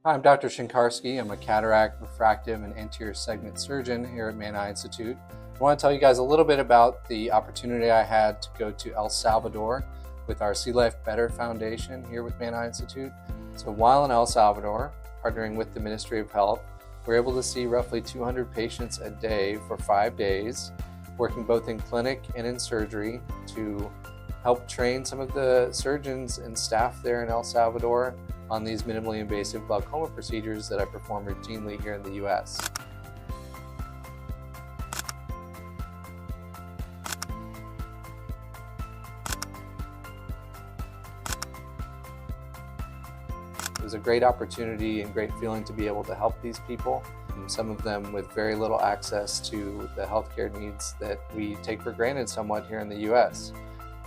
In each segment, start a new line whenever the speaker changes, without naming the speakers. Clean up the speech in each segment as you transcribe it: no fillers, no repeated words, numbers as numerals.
Hi, I'm Dr. Szynkarski. I'm a cataract, refractive, and anterior segment surgeon here at Mann Eye Institute. I want to tell you guys a little bit about the opportunity I had to go to El Salvador with our See Life Better Foundation here with Mann Eye Institute. So while in El Salvador, partnering with the Ministry of Health, we're able to see roughly 200 patients a day for 5 days, working both in clinic and in surgery to help train some of the surgeons and staff there in El Salvador on these minimally invasive glaucoma procedures that I perform routinely here in the US. It was a great opportunity and great feeling to be able to help these people, some of them with very little access to the healthcare needs that we take for granted somewhat here in the US.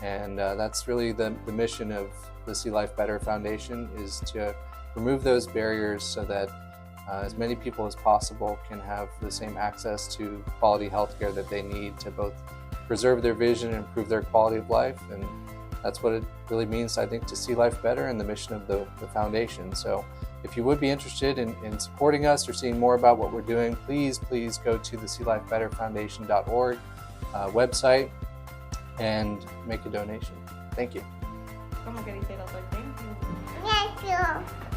And that's really the mission of the See Life Better Foundation, is to remove those barriers so that as many people as possible can have the same access to quality healthcare that they need to both preserve their vision and improve their quality of life. And that's what it really means, I think, to see life better and the mission of the foundation. So if you would be interested in supporting us or seeing more about what we're doing, please go to the seelifebetterfoundation.org website and make a donation. Thank you.
¿Cómo que dice doctor? Thank you.
Thank you.